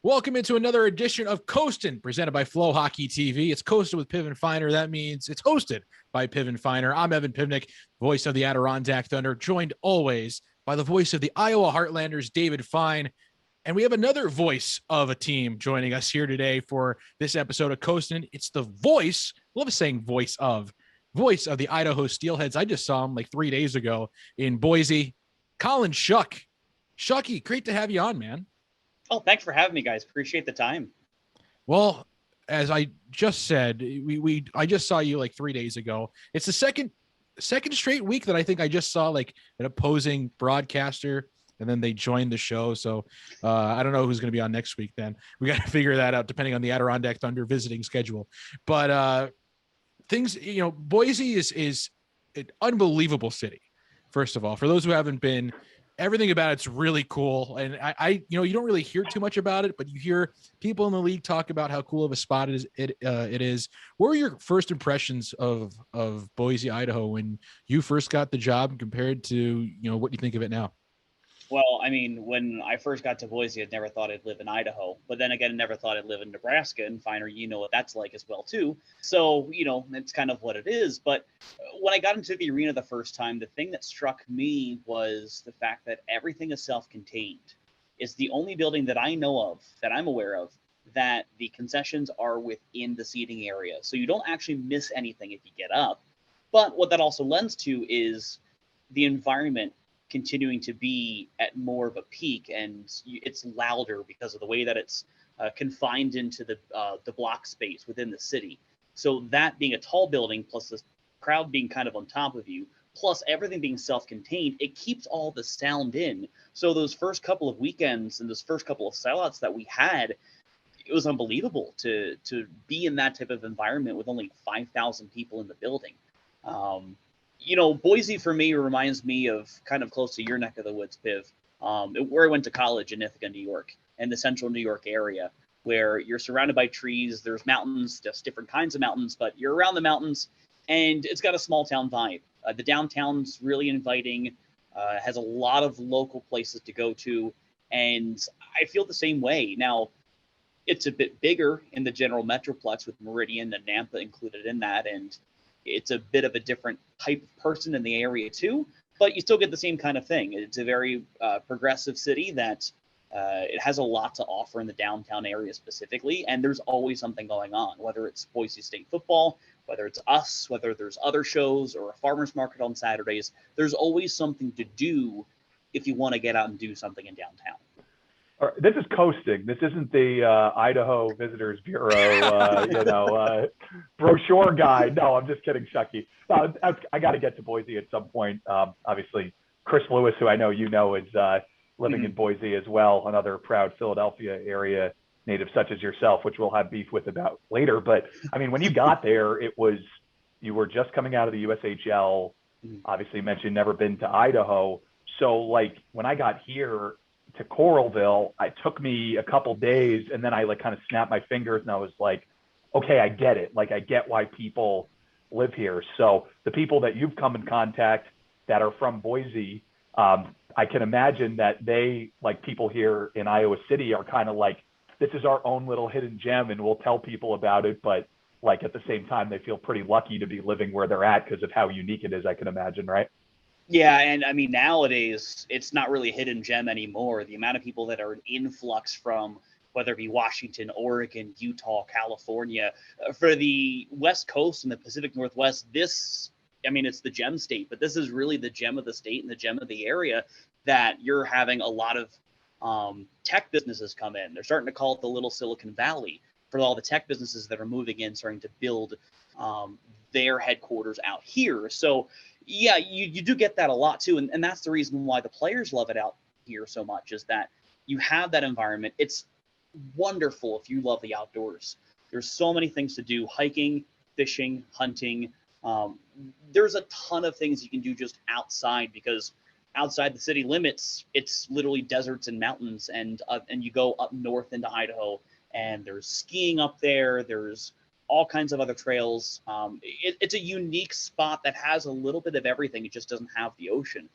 Welcome into another edition of Coastin, presented by FloHockey TV. It's Coastin with Piv and Finer. That means it's hosted by Piv and Finer. I'm Evan Pivnik, voice of the Adirondack Thunder, joined always by the voice of the Iowa Heartlanders, David Fine. And we have another voice of a team joining us here today for this episode of Coastin. It's the voice, love saying voice of the Idaho Steelheads. I just saw him like 3 days ago in Boise. Collin Schuck. Schucky, great to have you on, man. Oh, thanks for having me, guys. Appreciate the time. Well, as I just said, I just saw you like 3 days ago. It's the second straight week that I think I just saw like an opposing broadcaster, and then they joined the show. So I don't know who's going to be on next week. Then we got to figure that out depending on the Adirondack Thunder visiting schedule. But things, Boise is an unbelievable city. First of all, for those who haven't been. Everything about it's really cool. And I you don't really hear too much about it, but you hear people in the league talk about how cool of a spot it is. What were your first impressions of Boise, Idaho when you first got the job compared to, what you think of it now? Well, I mean, when I first got to Boise, I'd never thought I'd live in Idaho. But then again, I never thought I'd live in Nebraska. And Finer, you know what that's like as well, too. So, it's kind of what it is. But when I got into the arena the first time, the thing that struck me was the fact that everything is self-contained. It's the only building that I know of, that I'm aware of, that the concessions are within the seating area. So you don't actually miss anything if you get up. But what that also lends to is the environment continuing to be at more of a peak, and it's louder because of the way that it's confined into the block space within the city. So that being a tall building, plus the crowd being kind of on top of you, plus everything being self-contained, it keeps all the sound in. So those first couple of weekends and those first couple of sellouts that we had, it was unbelievable to be in that type of environment with only 5,000 people in the building. Boise for me reminds me of kind of close to your neck of the woods, Piv, where I went to college in Ithaca, New York, and the central New York area, where you're surrounded by trees. There's mountains, just different kinds of mountains, but you're around the mountains, and it's got a small town vibe. The downtown's really inviting, has a lot of local places to go to, and I feel the same way. Now, it's a bit bigger in the general metroplex with Meridian and Nampa included in that, and it's a bit of a different type of person in the area too, but you still get the same kind of thing. It's a very progressive city that it has a lot to offer in the downtown area specifically, and there's always something going on, whether it's Boise State football, whether it's us, whether there's other shows or a farmer's market on Saturdays. There's always something to do if you want to get out and do something in downtown. This is coasting. This isn't the Idaho Visitors Bureau, brochure guide. No, I'm just kidding, Shucky. I got to get to Boise at some point. Obviously, Chris Lewis, who I know you know, is living in Boise as well, another proud Philadelphia area native such as yourself, which we'll have beef with about later. But, I mean, when you got there, you were just coming out of the USHL. Obviously, you mentioned never been to Idaho. So, like, when I got here to Coralville, it took me a couple days, and then I kind of snapped my fingers and I was like, okay, I get it. Like, I get why people live here. So the people that you've come in contact that are from Boise, I can imagine that they, like people here in Iowa City, are kind of like, this is our own little hidden gem and we'll tell people about it. But like at the same time, they feel pretty lucky to be living where they're at because of how unique it is, I can imagine, right? Yeah, and I mean, nowadays, it's not really a hidden gem anymore. The amount of people that are an influx from, whether it be Washington, Oregon, Utah, California, for the West Coast and the Pacific Northwest, it's the gem state, but this is really the gem of the state and the gem of the area that you're having a lot of tech businesses come in. They're starting to call it the Little Silicon Valley for all the tech businesses that are moving in, starting to build their headquarters out here. So, yeah, you do get that a lot too, and that's the reason why the players love it out here so much, is that you have that environment. It's wonderful if you love the outdoors. There's so many things to do: hiking, fishing, hunting. There's a ton of things you can do just outside, because outside the city limits, it's literally deserts and mountains, and you go up north into Idaho, and there's skiing up there. There's all kinds of other trails. It's a unique spot that has a little bit of everything. It just doesn't have the ocean.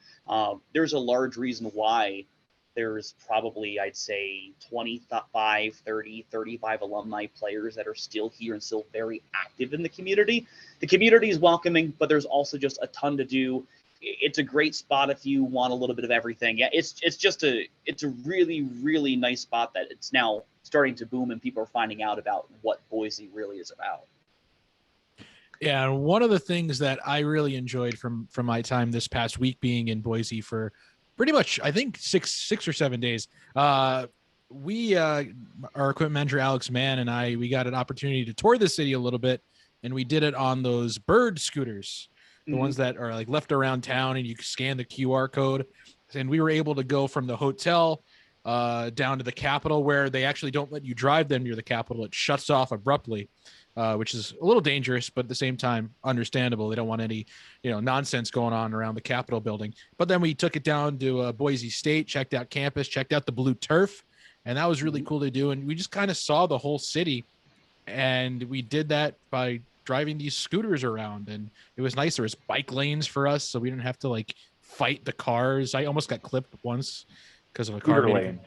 There's a large reason why There's probably, I'd say, 25, 30, 35 alumni players that are still here and still very active in the community. The community is welcoming, but there's also just a ton to do. It's a great spot if you want a little bit of everything. Yeah, it's a really, really nice spot that it's now starting to boom and people are finding out about what Boise really is about. Yeah, and one of the things that I really enjoyed from my time this past week being in Boise for pretty much, I think, six or 7 days, our equipment manager Alex Mann and we got an opportunity to tour the city a little bit, and we did it on those bird scooters, the ones that are like left around town, and you scan the QR code, and we were able to go from the hotel down to the Capitol, where they actually don't let you drive them near the Capitol. It shuts off abruptly. Which is a little dangerous, but at the same time, understandable. They don't want any, nonsense going on around the Capitol building. But then we took it down to Boise State, checked out campus, checked out the blue turf, and that was really cool to do. And we just kind of saw the whole city, and we did that by driving these scooters around, and it was nice. There was bike lanes for us, so we didn't have to like fight the cars. I almost got clipped once because of a car lane.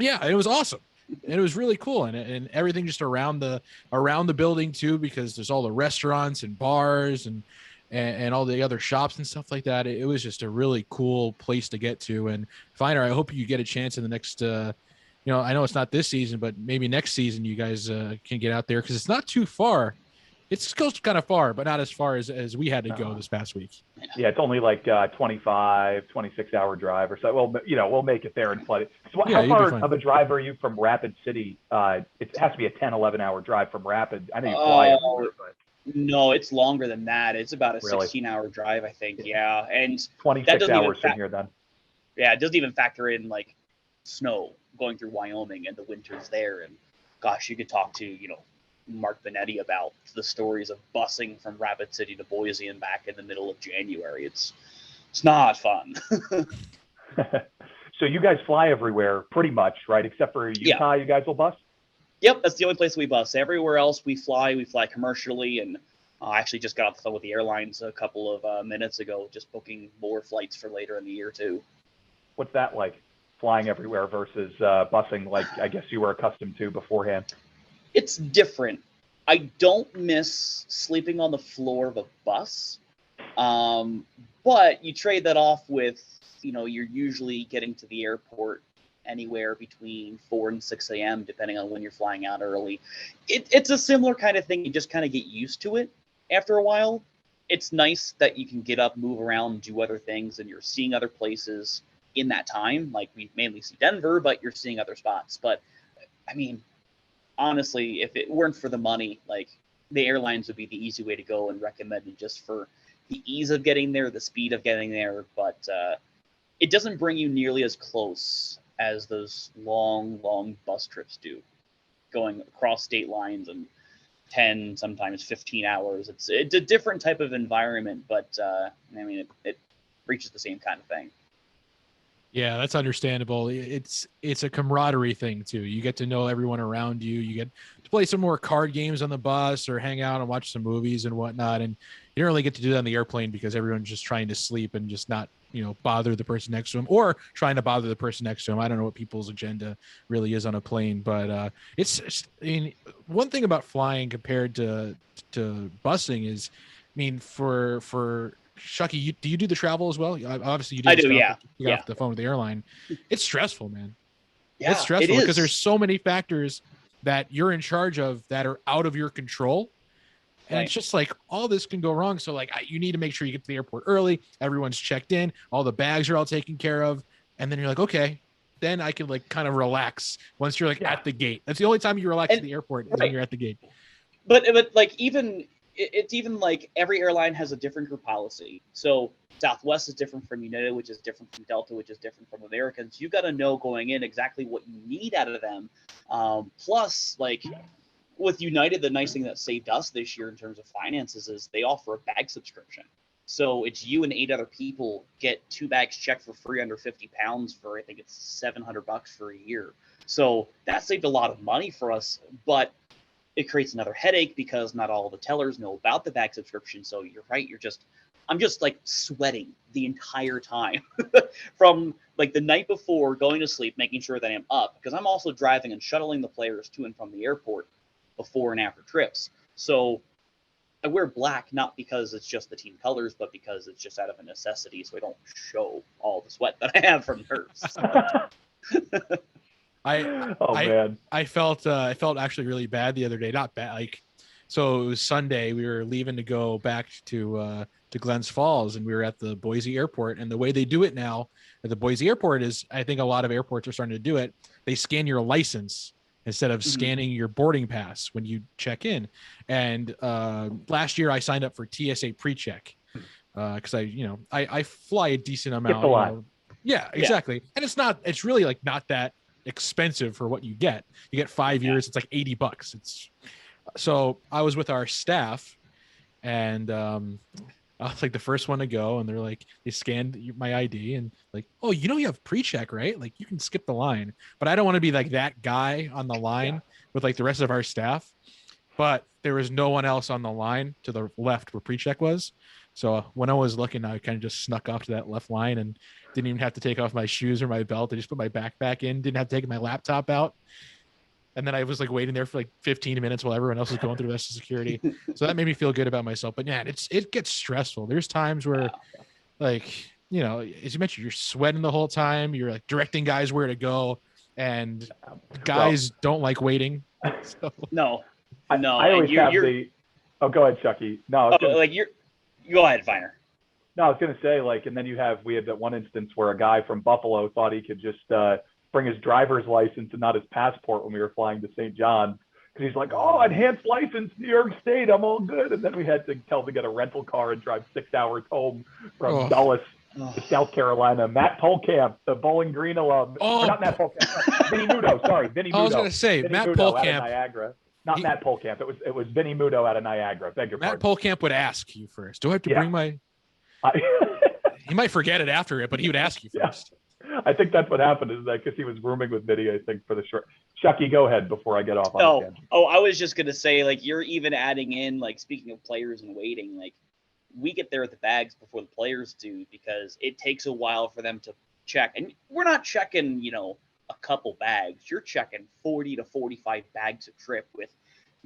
Yeah, it was awesome. And it was really cool, and everything just around the building too, because there's all the restaurants and bars and all the other shops and stuff like that. It was just a really cool place to get to. And Finer, I hope you get a chance in the next, I know it's not this season, but maybe next season you guys can get out there, because it's not too far. It's still kind of far, but not as far as we had to go this past week. Yeah, it's only like 25, 26-hour drive or so. Well, we'll make it there in plenty. So how far of a drive are you from Rapid City? It has to be a 10, 11-hour drive from Rapid. I know you fly everywhere, but... No, it's longer than that. It's about a 16-hour drive, I think. Yeah, and 26 hours from here then. Yeah, it doesn't even factor in like snow going through Wyoming and the winters there. And gosh, you could talk to, Mark Benetti about the stories of busing from Rapid City to Boise and back in the middle of January. It's not fun. So you guys fly everywhere pretty much, right? Except for Utah, you guys will bus? Yep, that's the only place we bus. Everywhere else we fly commercially, and I actually just got off the phone with the airlines a couple of minutes ago, just booking more flights for later in the year too. What's that like, flying everywhere versus busing like I guess you were accustomed to beforehand? It's different. I don't miss sleeping on the floor of a bus, but you trade that off with, you're usually getting to the airport anywhere between 4 and 6 a.m., depending on when you're flying out early. It's a similar kind of thing. You just kind of get used to it after a while. It's nice that you can get up, move around, do other things, and you're seeing other places in that time. Like, we mainly see Denver, but you're seeing other spots. But, I mean, honestly, if it weren't for the money, like, the airlines would be the easy way to go and recommended just for the ease of getting there, the speed of getting there. But it doesn't bring you nearly as close as those long bus trips do, going across state lines and 10, sometimes 15 hours. It's a different type of environment, but it reaches the same kind of thing. Yeah, that's understandable. It's a camaraderie thing too. You get to know everyone around you. You get to play some more card games on the bus or hang out and watch some movies and whatnot. And you don't really get to do that on the airplane because everyone's just trying to sleep and just not, bother the person next to them, or trying to bother the person next to them. I don't know what people's agenda really is on a plane, but one thing about flying compared to busing is, for Schucky, do you do the travel as well? Obviously you do. I do, yeah. You got off the phone with the airline. It's stressful, man. Yeah, it's stressful because there's so many factors that you're in charge of that are out of your control. And It's just like all this can go wrong. So like you need to make sure you get to the airport early. Everyone's checked in. All the bags are all taken care of. And then you're like, okay, then I can like kind of relax once you're like at the gate. That's the only time you relax at the airport is when you're at the gate. But like it's even like every airline has a different group policy. So Southwest is different from United, which is different from Delta, which is different from Americans. You got to know going in exactly what you need out of them. Plus, like with United, the nice thing that saved us this year in terms of finances is they offer a bag subscription. So it's you and 8 other people get 2 bags checked for free under 50 pounds for, I think it's $700 for a year. So that saved a lot of money for us, but it creates another headache because not all the tellers know about the bag subscription. So you're right. You're just I'm just like sweating the entire time from like the night before going to sleep, making sure that I'm up, because I'm also driving and shuttling the players to and from the airport before and after trips. So I wear black not because it's just the team colors, but because it's just out of a necessity, so I don't show all the sweat that I have from nerves. I felt actually really bad the other day. Not bad, like, so it was Sunday. We were leaving to go back to Glens Falls, and we were at the Boise airport. And the way they do it now at the Boise airport is, I think a lot of airports are starting to do it. They scan your license instead of scanning your boarding pass when you check in. And last year I signed up for TSA pre-check because I fly a decent amount. Yeah, exactly. Yeah. And it's really like not that expensive for what you get. You get 5 years. It's like $80. So I was with our staff, and I was like the first one to go, and they're like, they scanned my ID and like, oh, you have pre-check, right? Like you can skip the line. But I don't want to be like that guy on the line with like the rest of our staff. But there was no one else on the line to the left where pre-check was. So when I was looking, I kind of just snuck off to that left line and didn't even have to take off my shoes or my belt. I just put my backpack in, didn't have to take my laptop out. And then I was like waiting there for like 15 minutes while everyone else was going through the rest of security. So that made me feel good about myself. But yeah, it gets stressful. There's times where like, as you mentioned, you're sweating the whole time. You're like directing guys where to go, and guys don't like waiting. So. No. I always have oh, go ahead, Chucky. No, go ahead, Finer. No, I was going to say, like, and then we had that one instance where a guy from Buffalo thought he could just bring his driver's license and not his passport when we were flying to St. John. Because he's like, oh, enhanced license, New York State, I'm all good. And then we had to tell him to get a rental car and drive 6 hours home from Dulles to South Carolina. Matt Polkamp, the Bowling Green alum. Or not Matt Polkamp. Vinny Muto, sorry. Vinny Muto. I was going to say, Vinny Matt Muto Polkamp. Out of Niagara. Not Matt Polkamp. It was Vinny Muto out of Niagara. Beg your pardon. Matt Polkamp would ask you first. Do I have to bring my... He might forget it after it, but he would ask you first. I think that's what happened, is that because he was rooming with Vinny, I think, for the short. Chucky, go ahead before I get off on the tangent. I was just going to say, like, you're even adding in, like, speaking of players and waiting, like, we get there at the bags before the players do because it takes a while for them to check. And we're not checking, a couple bags. You're checking 40 to 45 bags a trip with,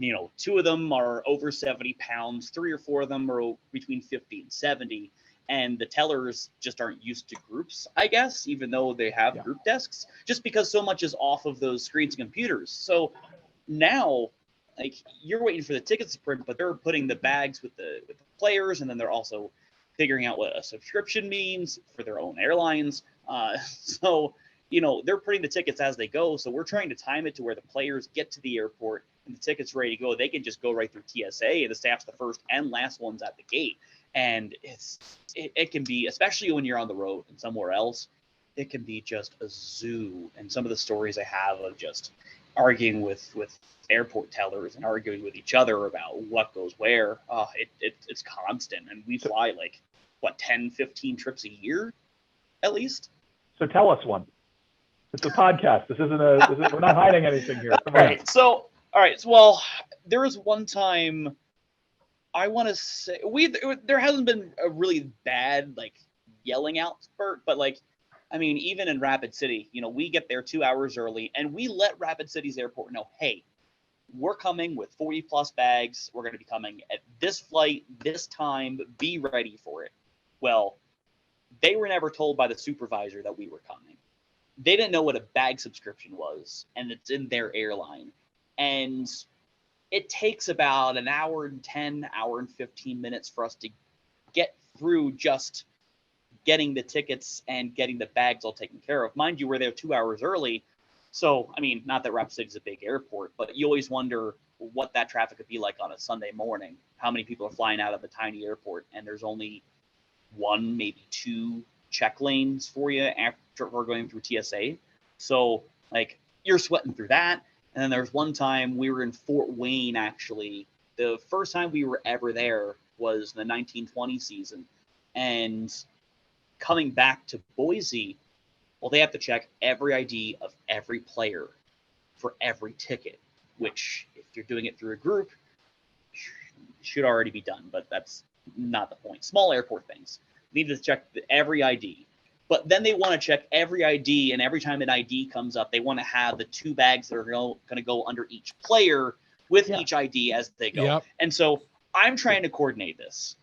2 of them are over 70 pounds, 3 or 4 of them are between 50 and 70. And the tellers just aren't used to groups, I guess, even though they have group desks, just because so much is off of those screens and computers. So now, like, you're waiting for the tickets to print, but they're putting the bags with the players, and then they're also figuring out what a subscription means for their own airlines. So, they're printing the tickets as they go. So we're trying to time it to where the players get to the airport and the ticket's ready to go. They can just go right through TSA, and the staff's the first and last ones at the gate. And it can be, especially when you're on the road and somewhere else, it can be just a zoo. And some of the stories I have of just arguing with airport tellers and arguing with each other about what goes where, it's constant. And we fly 10, 15 trips a year, at least. So tell us one. It's a podcast. We're not hiding anything here. Come on. All right. Well, there was one time, I want to say there hasn't been a really bad yelling out spurt, but even in Rapid City, we get there 2 hours early, and we let Rapid City's airport know, hey, we're coming with 40 plus bags. We're going to be coming at this flight, this time. Be ready for it. Well, they were never told by the supervisor that we were coming. They didn't know what a bag subscription was, and it's in their airline, and it takes about an hour and 10, hour and 15 minutes for us to get through just getting the tickets and getting the bags all taken care of. Mind you, we're there 2 hours early. So, not that Rapid City is a big airport, but you always wonder what that traffic could be like on a Sunday morning. How many people are flying out of a tiny airport, and there's only 1, maybe 2 check lanes for you after we're going through TSA. So, you're sweating through that. And then there's one time we were in Fort Wayne, actually. The first time we were ever there was the 1920 season. And coming back to Boise, well, they have to check every ID of every player for every ticket, which if you're doing it through a group, should already be done. But that's not the point. Small airport things. Need to check every ID. But then they want to check every ID, and every time an ID comes up, they want to have the 2 bags that are going to go under each player with each ID as they go. Yep. And so I'm trying to coordinate this.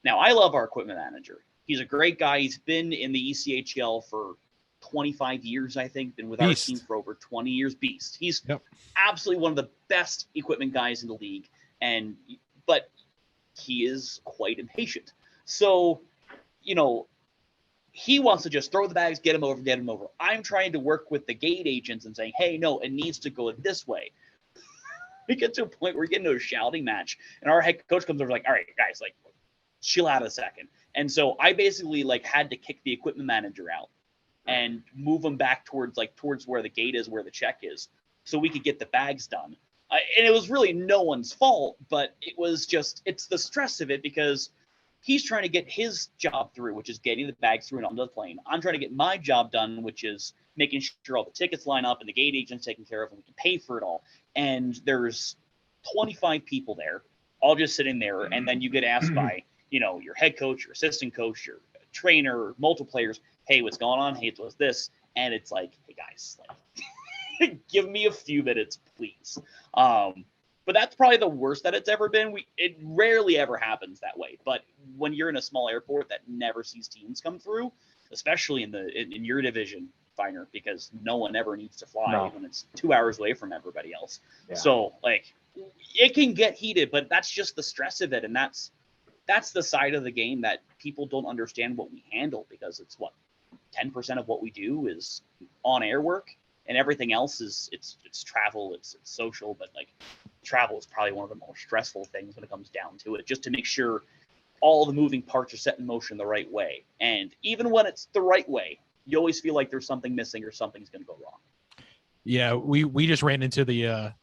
Now, I love our equipment manager. He's a great guy. He's been in the ECHL for 25 years, I think, been with our team for over 20 years. Beast. He's absolutely one of the best equipment guys in the league, but he is quite impatient. So, he wants to just throw the bags, get him over. I'm trying to work with the gate agents and saying, hey, no, it needs to go this way. We get to a point where we're getting into a shouting match, and our head coach comes over like, all right, guys, like, chill out a second. And so I basically had to kick the equipment manager out and move him back towards where the gate is, where the check is, so we could get the bags done. And it was really no one's fault, but it's the stress of it, because he's trying to get his job through, which is getting the bags through and onto the plane. I'm trying to get my job done, which is making sure all the tickets line up and the gate agent's taken care of and we can pay for it all. And there's 25 people there, all just sitting there. And then you get asked by, your head coach, your assistant coach, your trainer, multiple players, hey, what's going on? Hey, what's this? And it's like, hey, guys, give me a few minutes, please. But that's probably the worst that it's ever been. It rarely ever happens that way. But when you're in a small airport that never sees teams come through, especially in your division, Finer, because no one ever needs to fly when it's 2 hours away from everybody else. Yeah. So it can get heated, but that's just the stress of it, and that's the side of the game that people don't understand what we handle, because it's 10% of what we do is on air work. And everything else is it's travel, it's social, but travel is probably one of the more stressful things when it comes down to it, just to make sure all the moving parts are set in motion the right way. And even when it's the right way, you always feel like there's something missing or something's going to go wrong. Yeah, we just ran into the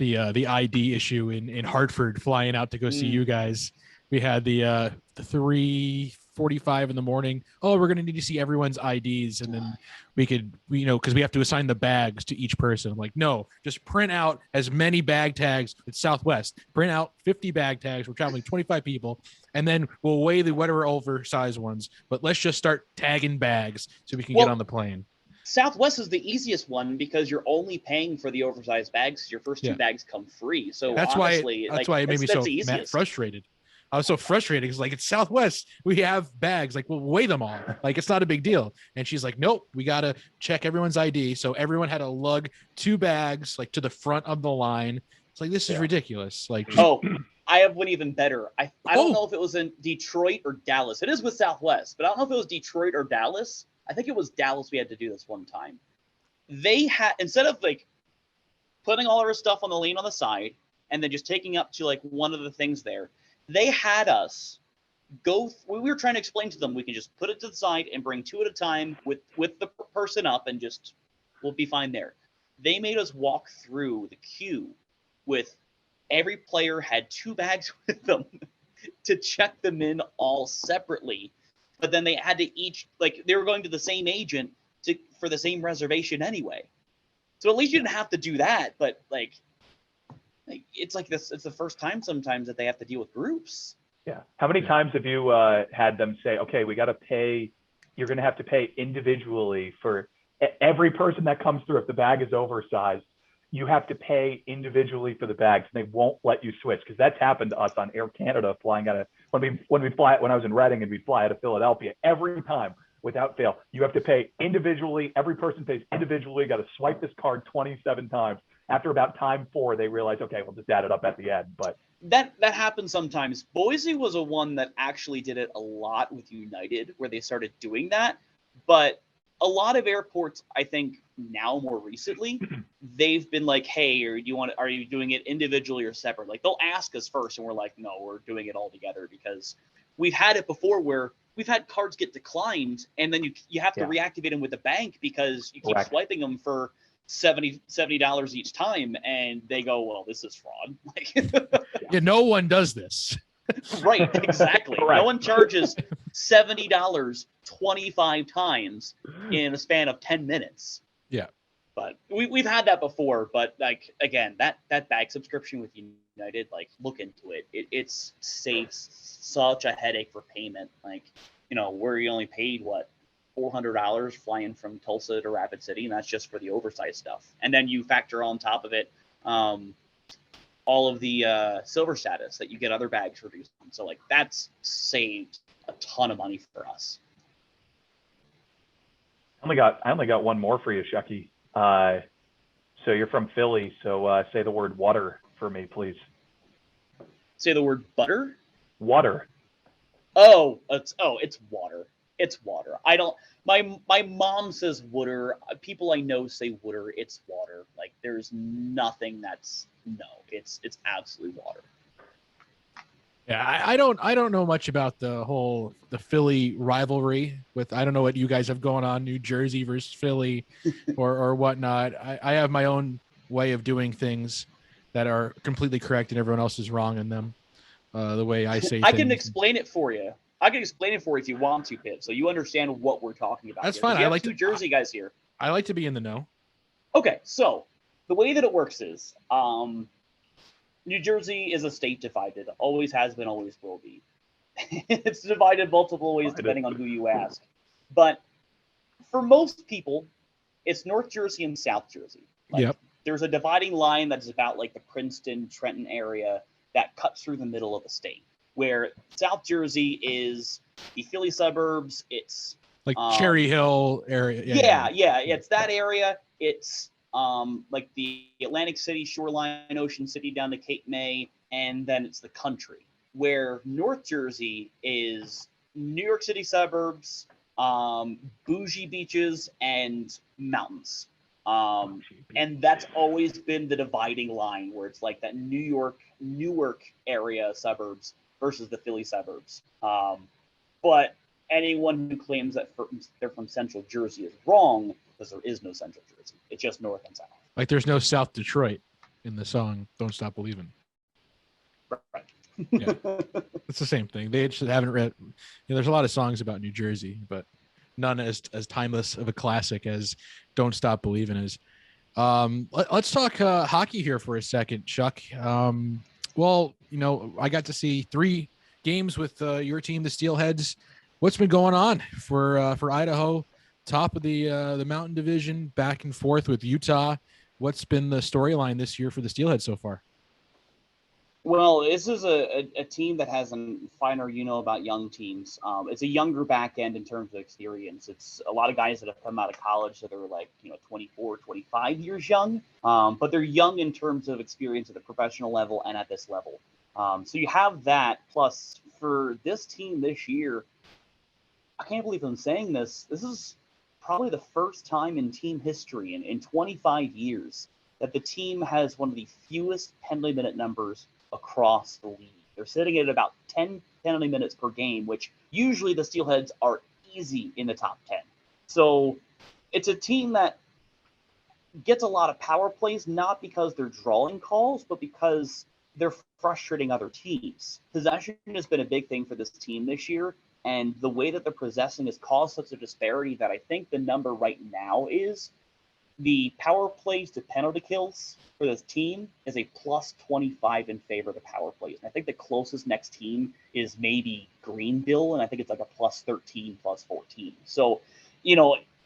ID issue in Hartford, flying out to go see you guys. We had the 3:45 in the morning. Oh, we're going to need to see everyone's IDs. And then we could, because we have to assign the bags to each person. I'm like, no, just print out as many bag tags. It's Southwest. Print out 50 bag tags. We're traveling 25 people. And then we'll weigh the whatever oversized ones. But let's just start tagging bags so we can get on the plane. Southwest is the easiest one, because you're only paying for the oversized bags. Your first 2 bags come free. So that's honestly, why it made me so frustrated. I was so frustrated because it's Southwest. We have bags. We'll weigh them all. It's not a big deal. And she's like, nope, we got to check everyone's ID. So everyone had to lug 2 bags to the front of the line. It's this is ridiculous. I have one even better. I don't know if it was in Detroit or Dallas. It is with Southwest, but I don't know if it was Detroit or Dallas. I think it was Dallas. We had to do this one time. They had, instead of putting all our stuff on the lane on the side and then just taking up to one of the things there, they had us we were trying to explain to them, we can just put it to the side and bring 2 at a time with the person up, and we'll be fine there. They made us walk through the queue with every player had 2 bags with them to check them in all separately. But then they had to each, they were going to the same agent for the same reservation anyway. So at least you didn't have to do that. But it's this. It's the first time sometimes that they have to deal with groups. Yeah. How many times have you had them say, okay, we got to pay, you're going to have to pay individually for every person that comes through. If the bag is oversized, you have to pay individually for the bags, and they won't let you switch, because that's happened to us on Air Canada flying out of, when I was in Reading and we'd fly out of Philadelphia, every time without fail, you have to pay individually. Every person pays individually. Got to swipe this card 27 times. After about time 4, they realize, okay, we'll just add it up at the end. But that happens sometimes. Boise was a one that actually did it a lot with United, where they started doing that. But a lot of airports, I think now more recently, they've been like, hey, are you doing it individually or separate? They'll ask us first, and we're like, no, we're doing it all together, because we've had it before where we've had cards get declined, and then you have to reactivate them with the bank, because you keep swiping them for $70 each time, and they go, well, this is fraud. No one does this. Right, exactly. No one charges $70 25 times in a span of 10 minutes. Yeah. But we've had that before. But like again, that bag subscription with United, like look into it. It's saves such a headache for payment. Like where you only paid what $400 flying from Tulsa to Rapid City, and that's just for the oversized stuff. And then you factor on top of it all of the silver status that you get other bags reduced on. So like that's saved a ton of money for us. I only got one more for you, Shucky. So you're from Philly, so say the word water for me, please. Say the word butter? Water. Oh, it's water. It's water. I don't. My mom says water. People I know say water. It's water. Like there's nothing that's no. It's absolutely water. Yeah, I don't know much about the Philly rivalry with, I don't know what you guys have going on, New Jersey versus Philly or whatnot. I have my own way of doing things that are completely correct and everyone else is wrong in them. The way I say I things. can explain it for you. I can explain it for you if you want to, Piv, so you understand what we're talking about. That's here. fine. I like New Jersey guys here. I like to be in the know. Okay, so the way that it works is New Jersey is a state divided. Always has been, always will be. It's divided multiple ways depending on who you ask. But for most people, it's North Jersey and South Jersey. Yep. There's a dividing line that's about like the Princeton, Trenton area that cuts through the middle of the state, where South Jersey is the Philly suburbs. It's like Cherry Hill area. Yeah. It's that area. It's like the Atlantic City, Shoreline, Ocean City down to Cape May, and then it's the country, where North Jersey is New York City suburbs, bougie beaches, and mountains. And that's always been the dividing line, where it's like that Newark area suburbs versus the Philly suburbs. But anyone who claims that they're from Central Jersey is wrong, because there is no Central Jersey. It's just North and South. Like there's no South Detroit in the song "Don't Stop Believing." Right. Yeah, it's the same thing. They just haven't read. There's a lot of songs about New Jersey, but none as timeless of a classic as "Don't Stop Believing" is. Let's talk hockey here for a second, Chuck. Well, I got to see 3 games with your team, the Steelheads. What's been going on for Idaho? Top of the Mountain Division, back and forth with Utah. What's been the storyline this year for the Steelheads so far? Well, this is a team that has a finer about young teams. It's a younger back end in terms of experience. It's a lot of guys that have come out of college that are like 24, 25 years young, but they're young in terms of experience at the professional level and at this level. So you have that. Plus, for this team this year, I can't believe I'm saying this. This is probably the first time in team history in 25 years that the team has one of the fewest penalty minute numbers across the league. They're sitting at about 10 penalty minutes per game, which usually the Steelheads are easy in the top 10. So it's a team that gets a lot of power plays, not because they're drawing calls, but because they're frustrating other teams. Possession has been a big thing for this team this year, and the way that they're possessing has caused such a disparity that I think the number right now is the power plays to penalty kills for this team is a plus 25 in favor of the power plays. And I think the closest next team is maybe Greenville, and I think it's like a plus 13, plus 14. So,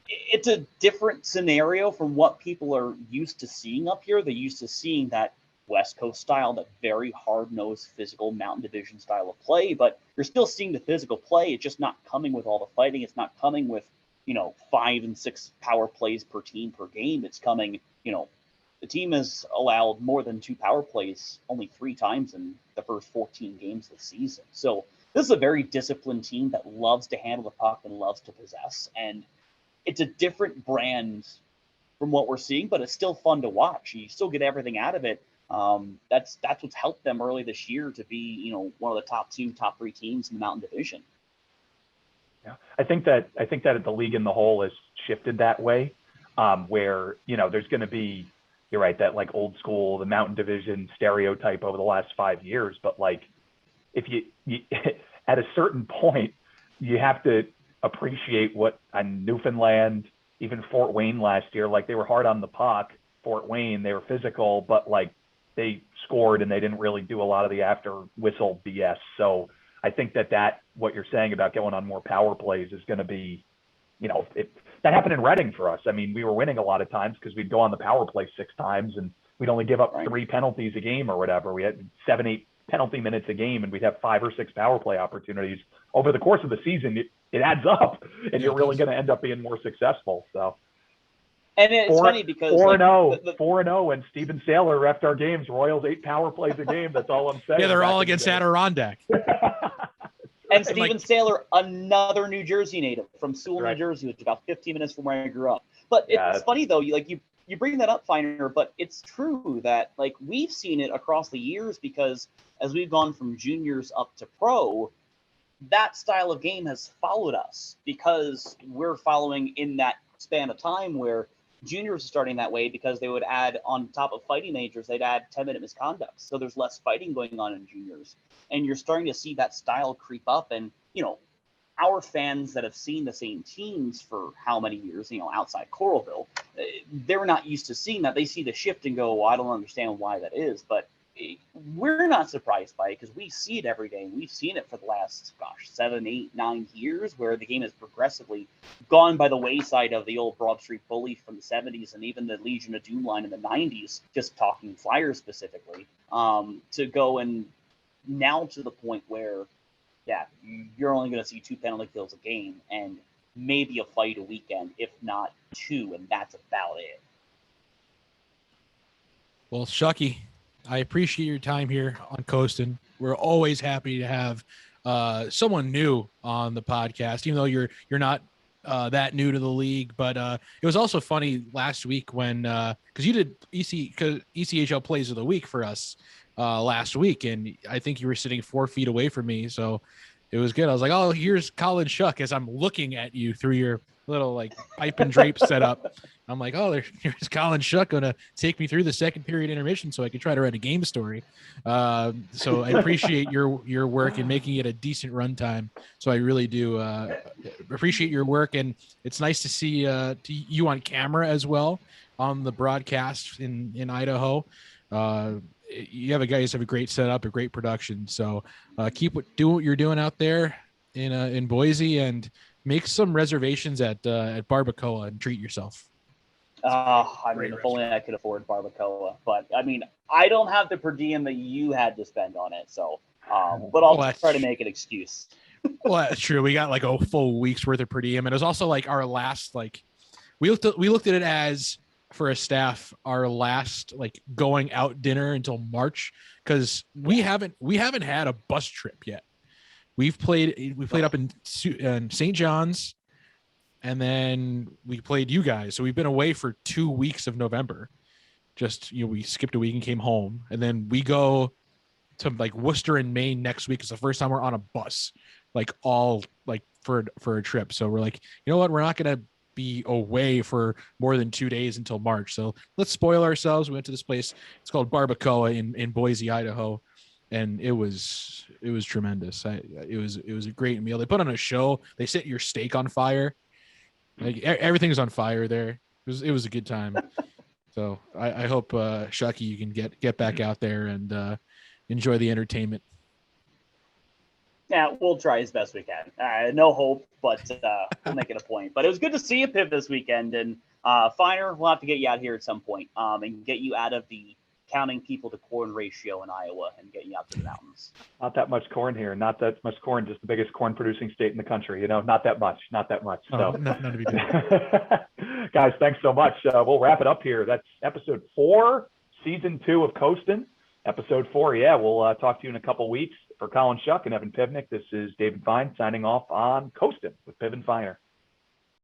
it's a different scenario from what people are used to seeing up here. They're used to seeing that West Coast style, that very hard-nosed, physical Mountain Division style of play, but you're still seeing the physical play. It's just not coming with all the fighting. It's not coming with 5 and 6 power plays per team per game. It's coming, the team has allowed more than 2 power plays only 3 times in the first 14 games of the season. So this is a very disciplined team that loves to handle the puck and loves to possess. And it's a different brand from what we're seeing, but it's still fun to watch. You still get everything out of it. That's what's helped them early this year to be, one of the top 2, top 3 teams in the Mountain Division. Yeah, I think that the league in the whole has shifted that way, where there's going to be, you're right, that like old school, the Mountain Division stereotype over the last 5 years. But like, if you at a certain point, you have to appreciate what a Newfoundland, even Fort Wayne last year, like they were hard on the puck. Fort Wayne, they were physical, but like they scored and they didn't really do a lot of the after whistle BS. So I think that what you're saying about going on more power plays is going to be, that happened in Reading for us. I mean, we were winning a lot of times because we'd go on the power play 6 times and we'd only give up 3 penalties a game or whatever. We had 7-8 penalty minutes a game and we'd have 5 or 6 power play opportunities over the course of the season. It adds up and you're really going to end up being more successful. So. And it's funny because 4-0 and Steven Saylor refed our games. Royals 8 power plays a game. That's all I'm saying. Yeah, they're all against Adirondack. And Steven Saylor, another New Jersey native from Sewell, New Jersey, which is about 15 minutes from where I grew up. But it's funny though, you bring that up, Finer, but it's true that like we've seen it across the years because as we've gone from juniors up to pro, that style of game has followed us because we're following in that span of time where juniors are starting that way because they would add on top of fighting majors, they'd add 10-minute misconduct. So there's less fighting going on in juniors. And you're starting to see that style creep up. And, our fans that have seen the same teams for how many years, outside Coralville, they're not used to seeing that. They see the shift and go, well, I don't understand why that is. But we're not surprised by it because we see it every day. We've seen it for the last, 7, 8, 9 years where the game has progressively gone by the wayside of the old Broad Street Bully from the 70s and even the Legion of Doom line in the 90s, just talking Flyers specifically, to go and now to the point where, you're only going to see 2 penalty kills a game and maybe a fight a weekend, if not 2, and that's about it. Well, Schucky, I appreciate your time here on Coastin. We're always happy to have someone new on the podcast, even though you're not that new to the league. But it was also funny last week when because you did ECHL Plays of the Week for us last week, and I think you were sitting 4 feet away from me, so it was good. I was like, oh, here's Collin Schuck as I'm looking at you through your little like pipe and drape setup. I'm like, oh, here's Collin Schuck going to take me through the second period intermission so I can try to write a game story. So I appreciate your work in making it a decent runtime. So I really do appreciate your work. And it's nice to see you on camera as well on the broadcast in Idaho. You guys have a great setup, a great production. So keep doing what you're doing out there in Boise and make some reservations at Barbacoa and treat yourself. If only I could afford Barbacoa, but I mean, I don't have the per diem that you had to spend on it. So, but I'll try to make an excuse. Well, that's true. We got like a full week's worth of per diem. And it was also like our last, we looked at it as, for a staff, our last like going out dinner until March, because we haven't had a bus trip yet. We played up in St. John's, and then we played you guys. So we've been away for 2 weeks of November. Just we skipped a week and came home, and then we go to like Worcester in Maine next week. It's the first time we're on a bus, like all like for a trip. So we're like, you know what, we're not gonna be away for more than 2 days until March. So let's spoil ourselves. We went to this place. It's called Barbacoa in Boise, Idaho. And it was tremendous. It was a great meal. They put on a show. They set your steak on fire. Like everything's on fire there. It was a good time. So I hope Shucky, you can get back out there and enjoy the entertainment. Yeah, we'll try as best we can. No hope, but we'll make it a point. But it was good to see you, Piv, this weekend. And Finer, we'll have to get you out here at some point and get you out of the counting people to corn ratio in Iowa and get you out to the mountains. Not that much corn here. Not that much corn. Just the biggest corn producing state in the country. Not that much. So, none to be done. Guys, thanks so much. We'll wrap it up here. That's episode 4, season 2 of Coastin. Episode 4. Yeah, we'll talk to you in a couple weeks. For Collin Schuck and Evan Pivnick, this is David Fine signing off on Coastin with Piv and Finer.